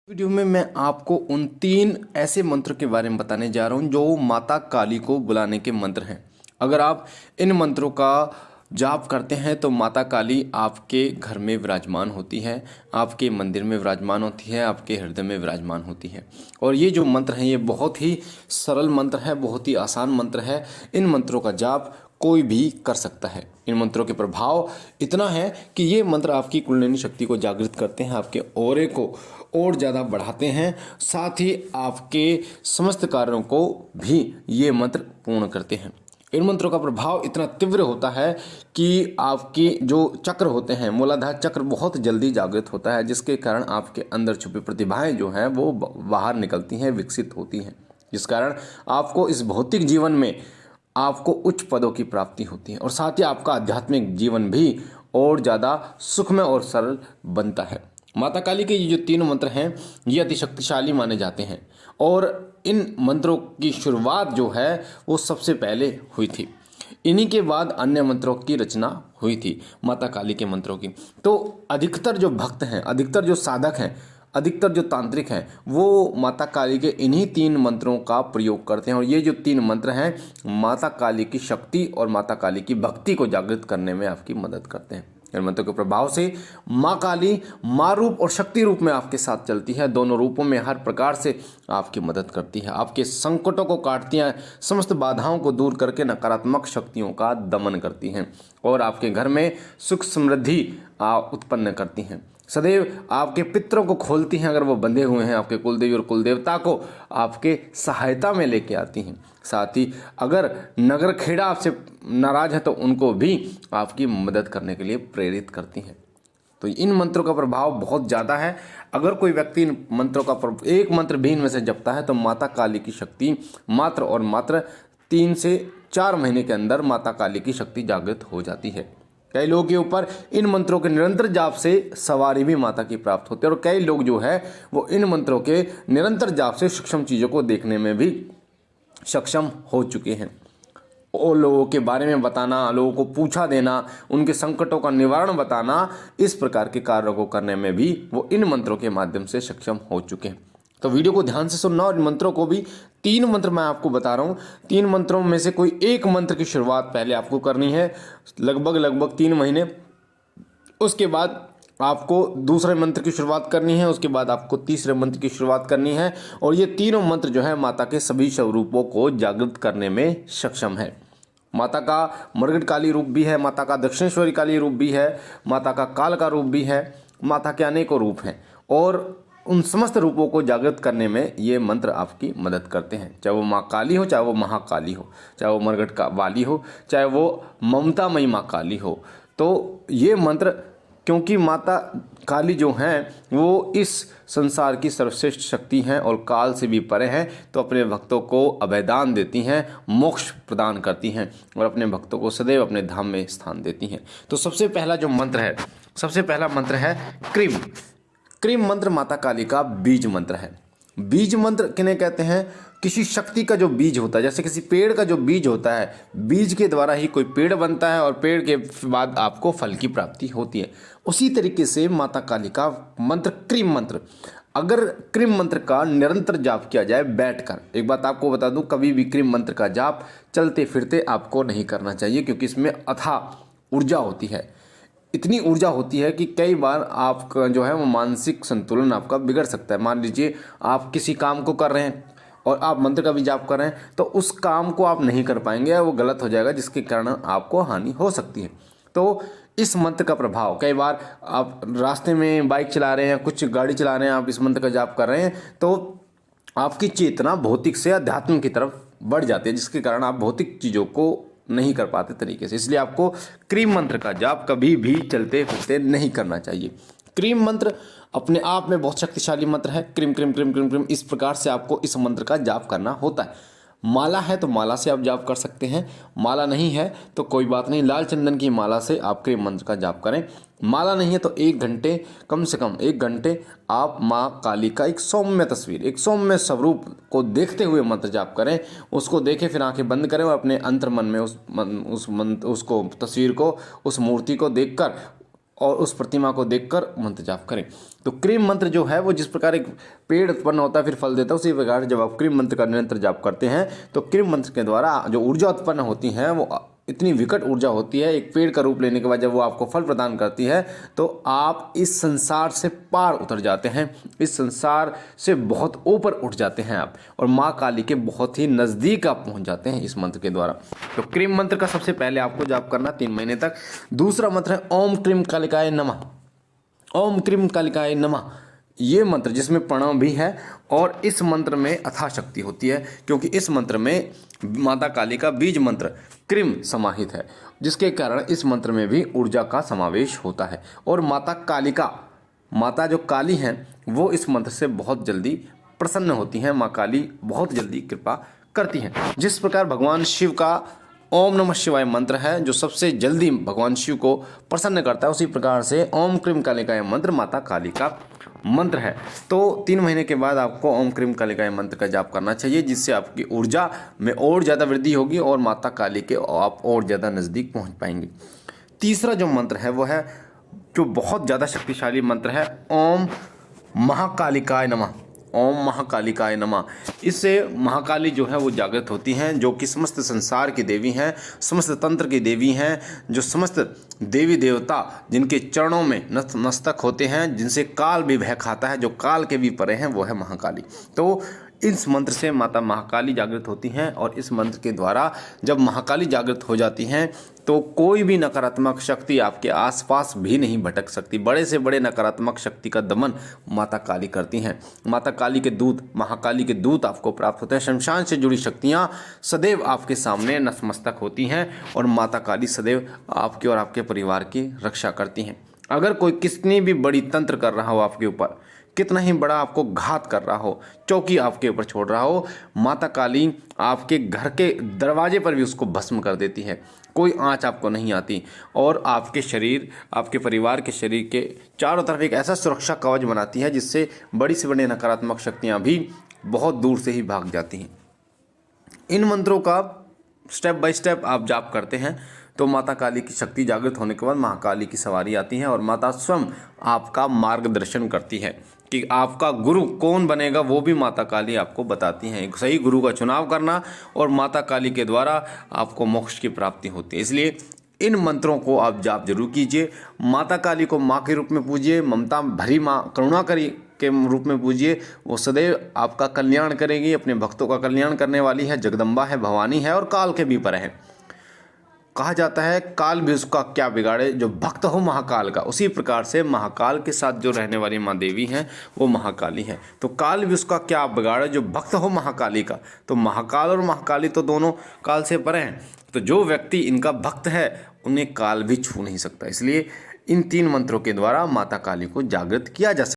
Video में मैं आपको उन 3 ऐसे मंत्र के बारे में बताने जा रहा हूं जो माता काली को बुलाने के मंत्र हैं। अगर आप इन मंत्रों का जाप करते हैं तो माता काली आपके घर में विराजमान होती है, आपके मंदिर में विराजमान होती है, आपके हृदय में विराजमान होती है। और ये जो मंत्र हैं ये बहुत ही सरल मंत्र है, बहुत ही आसान मंत्र है। इन मंत्रों का जाप कोई भी कर सकता है। इन मंत्रों के प्रभाव इतना है कि ये मंत्र आपकी कुंडलिनी शक्ति को जागृत करते हैं, आपके ऑरे को और ज़्यादा बढ़ाते हैं, साथ ही आपके समस्त कार्यों को भी ये मंत्र पूर्ण करते हैं। इन मंत्रों का प्रभाव इतना तीव्र होता है कि आपकी जो चक्र होते हैं, मूलाधार चक्र बहुत जल्दी जागृत होता है, जिसके कारण आपके अंदर छुपी प्रतिभाएं जो हैं वो बाहर निकलती हैं, विकसित होती हैं, जिस कारण आपको इस भौतिक जीवन में आपको उच्च पदों की प्राप्ति होती है और साथ ही आपका आध्यात्मिक जीवन भी और ज़्यादा सुखमय और सरल बनता है। माता काली के ये जो 3 मंत्र हैं ये अति शक्तिशाली माने जाते हैं और इन मंत्रों की शुरुआत जो है वो सबसे पहले हुई थी। इन्हीं के बाद अन्य मंत्रों की रचना हुई थी माता काली के मंत्रों की। तो अधिकतर जो भक्त हैं, अधिकतर जो साधक हैं, अधिकतर जो तांत्रिक हैं वो माता काली के इन्हीं 3 मंत्रों का प्रयोग करते हैं। और ये जो 3 मंत्र हैं माता काली की शक्ति और माता काली की भक्ति को जागृत करने में आपकी मदद करते हैं। इन मंत्रों के प्रभाव से माँ काली माँ रूप और शक्ति रूप में आपके साथ चलती है। दोनों रूपों में हर प्रकार से आपकी मदद करती है, आपके संकटों को काटती हैं, समस्त बाधाओं को दूर करके नकारात्मक शक्तियों का दमन करती हैं और आपके घर में सुख समृद्धि उत्पन्न करती हैं। सदैव आपके पितरों को खोलती हैं, अगर वो बंधे हुए हैं, आपके कुलदेवी और कुलदेवता को आपके सहायता में लेके आती हैं। साथ ही अगर नगर खेड़ा आपसे नाराज है तो उनको भी आपकी मदद करने के लिए प्रेरित करती हैं। तो इन मंत्रों का प्रभाव बहुत ज़्यादा है। अगर कोई व्यक्ति इन मंत्रों का एक मंत्र भी इनमें से जपता है तो माता काली की शक्ति मात्र और मात्र 3 से 4 महीने के अंदर माता काली की शक्ति जागृत हो जाती है। कई लोगों के ऊपर इन मंत्रों के निरंतर जाप से सवारी भी माता की प्राप्त होती है और कई लोग जो है वो इन मंत्रों के निरंतर जाप से सूक्ष्म चीज़ों को देखने में भी सक्षम हो चुके हैं। और लोगों के बारे में बताना, लोगों को पूछा देना, उनके संकटों का निवारण बताना, इस प्रकार के कार्यों को करने में भी वो इन मंत्रों के माध्यम से सक्षम हो चुके हैं। तो वीडियो को ध्यान से सुनना और इन मंत्रों को भी 3 मंत्र मैं आपको बता रहा हूँ। 3 मंत्रों में से कोई एक मंत्र की शुरुआत पहले आपको करनी है लगभग 3 महीने। उसके बाद आपको दूसरे मंत्र की शुरुआत करनी है, उसके बाद आपको तीसरे मंत्र की शुरुआत करनी है और ये तीनों मंत्र जो है माता के सभी स्वरूपों को जागृत करने में सक्षम है। माता का मरगट काली रूप भी है, माता का दक्षिणेश्वरी काली रूप भी है, माता का काल का रूप भी है, माता के अनेकों रूप हैं और उन समस्त रूपों को जागृत करने में ये मंत्र आपकी मदद करते हैं। चाहे वो माँ काली हो, चाहे वो महाकाली हो, चाहे वो मरगट का वाली हो, चाहे वो ममतामयी माँ काली हो। तो ये मंत्र, क्योंकि माता काली जो हैं वो इस संसार की सर्वश्रेष्ठ शक्ति हैं और काल से भी परे हैं, तो अपने भक्तों को अभयदान देती हैं, मोक्ष प्रदान करती हैं और अपने भक्तों को सदैव अपने धाम में स्थान देती हैं। तो सबसे पहला जो मंत्र है, सबसे पहला मंत्र है क्रीम। क्रीम मंत्र माता काली का बीज मंत्र है। बीज मंत्र किन्हें कहते हैं? किसी शक्ति का जो बीज होता है, जैसे किसी पेड़ का जो बीज होता है, बीज के द्वारा ही कोई पेड़ बनता है और पेड़ के बाद आपको फल की प्राप्ति होती है। उसी तरीके से माता काली का मंत्र क्रीम मंत्र, अगर क्रीम मंत्र का निरंतर जाप किया जाए बैठकर, एक बात आपको बता दूं, कभी भी क्रीम मंत्र का जाप चलते फिरते आपको नहीं करना चाहिए, क्योंकि इसमें अथाह ऊर्जा होती है। इतनी ऊर्जा होती है कि कई बार आपका जो है वो मानसिक संतुलन आपका बिगड़ सकता है। मान लीजिए आप किसी काम को कर रहे हैं और आप मंत्र का भी जाप कर रहे हैं तो उस काम को आप नहीं कर पाएंगे, वो गलत हो जाएगा, जिसके कारण आपको हानि हो सकती है। तो इस मंत्र का प्रभाव, कई बार आप रास्ते में बाइक चला रहे हैं, कुछ गाड़ी चला रहे हैं, आप इस मंत्र का जाप कर रहे हैं तो आपकी चेतना भौतिक से अध्यात्म की तरफ बढ़ जाती है, जिसके कारण आप भौतिक चीज़ों को नहीं कर पाते तरीके से। इसलिए आपको क्रीम मंत्र का जाप कभी भी चलते फिरते नहीं करना चाहिए। क्रीम मंत्र अपने आप में बहुत शक्तिशाली मंत्र है। Cream cream cream cream cream, इस प्रकार से आपको इस मंत्र का जाप करना होता है। माला है तो माला से आप जाप कर सकते हैं, माला नहीं है तो कोई बात नहीं, लाल चंदन की माला से आप क्रीम मंत्र का जाप करें। माला नहीं है तो 1 घंटे, कम से कम 1 घंटे आप माँ काली का एक सौम्य तस्वीर, एक सौम्य स्वरूप को देखते हुए मंत्र जाप करें। उसको देखें, फिर आंखें बंद करें और अपने अंतर मन में उसको तस्वीर को, उस मूर्ति को देखकर और उस प्रतिमा को देखकर मंत्र जाप करें। तो क्रीम मंत्र जो है वो जिस प्रकार एक पेड़ उत्पन्न होता है फिर फल देता है, उसी प्रकार जब आप क्रीम मंत्र का निरंतर जाप करते हैं तो क्रीम मंत्र के द्वारा जो ऊर्जा उत्पन्न होती है वो इतनी विकट ऊर्जा होती है, एक पेड़ का रूप लेने के बाद जब वो आपको फल प्रदान करती है तो आप इस संसार से पार उतर जाते हैं, इस संसार से बहुत ऊपर उठ जाते हैं आप, और माँ काली के बहुत ही नज़दीक आप पहुँच जाते हैं इस मंत्र के द्वारा। तो क्रीम मंत्र का सबसे पहले आपको जाप करना 3 महीने तक। दूसरा मंत्र है ओम क्रीम कालिकाय नमः। ओम क्रीम कालिकाय नमः ये मंत्र जिसमें प्रणव भी है और इस मंत्र में अथाह शक्ति होती है, क्योंकि इस मंत्र में माता काली का बीज मंत्र क्रीम समाहित है, जिसके कारण इस मंत्र में भी ऊर्जा का समावेश होता है। और माता कालिका, माता जो काली हैं वो इस मंत्र से बहुत जल्दी प्रसन्न होती हैं, माँ काली बहुत जल्दी कृपा करती हैं। जिस प्रकार भगवान शिव का ओम नमः शिवाय मंत्र है जो सबसे जल्दी भगवान शिव को प्रसन्न करता है, उसी प्रकार से ओम क्रीम कालिकाय मंत्र माता काली का मंत्र है। तो 3 महीने के बाद आपको ओम क्रीम कालिकाय मंत्र का जाप करना चाहिए, जिससे आपकी ऊर्जा में और ज़्यादा वृद्धि होगी और माता काली के आप और ज़्यादा नज़दीक पहुंच पाएंगे। तीसरा जो मंत्र है वो है जो बहुत ज़्यादा शक्तिशाली मंत्र है, ओम महाकालिकाय नमः। ओम महाकालिकाय नमः। इससे महाकाली जो है वो जागृत होती हैं, जो कि समस्त संसार की देवी हैं, समस्त तंत्र की देवी हैं, जो समस्त देवी देवता जिनके चरणों में नतमस्तक होते हैं, जिनसे काल भी भय खाता है, जो काल के भी परे हैं, वो है महाकाली। तो इस मंत्र से माता महाकाली जागृत होती हैं और इस मंत्र के द्वारा जब महाकाली जागृत हो जाती हैं तो कोई भी नकारात्मक शक्ति आपके आसपास भी नहीं भटक सकती। बड़े से बड़े नकारात्मक शक्ति का दमन माता काली करती हैं। माता काली के दूत, महाकाली के दूत आपको प्राप्त होते हैं। शमशान से जुड़ी शक्तियाँ सदैव आपके सामने नतमस्तक होती हैं और माता काली सदैव आपके और आपके परिवार की रक्षा करती हैं। अगर कोई कितनी भी बड़ी तंत्र कर रहा हो आपके ऊपर, कितना ही बड़ा आपको घात कर रहा हो, चौकी आपके ऊपर छोड़ रहा हो, माता काली आपके घर के दरवाजे पर भी उसको भस्म कर देती है। कोई आंच आपको नहीं आती और आपके शरीर, आपके परिवार के शरीर के चारों तरफ एक ऐसा सुरक्षा कवच बनाती है जिससे बड़ी से बड़ी नकारात्मक शक्तियाँ भी बहुत दूर से ही भाग जाती हैं। इन मंत्रों का स्टेप बाय स्टेप आप जाप करते हैं तो माता काली की शक्ति जागृत होने के बाद महाकाली की सवारी आती है और माता स्वयं आपका मार्गदर्शन करती है कि आपका गुरु कौन बनेगा, वो भी माता काली आपको बताती हैं। एक सही गुरु का चुनाव करना और माता काली के द्वारा आपको मोक्ष की प्राप्ति होती है। इसलिए इन मंत्रों को आप जाप जरूर कीजिए। माता काली को माँ के रूप में पूजिए, ममता भरी माँ, करुणाकरी के रूप में पूजिए। वो सदैव आपका कल्याण करेगी, अपने भक्तों का कल्याण करने वाली है, जगदम्बा है, भवानी है और काल के भी पर है। कहा जाता है काल भी उसका क्या बिगाड़े जो भक्त हो महाकाल का। उसी प्रकार से महाकाल के साथ जो रहने वाली माँ देवी हैं वो महाकाली है। तो काल भी उसका क्या बिगाड़े जो भक्त हो महाकाली का। तो महाकाल और महाकाली तो दोनों काल से परे हैं, तो जो व्यक्ति इनका भक्त है उन्हें काल भी छू नहीं सकता। इसलिए इन 3 मंत्रों के द्वारा माता काली को जागृत किया जा सकता है।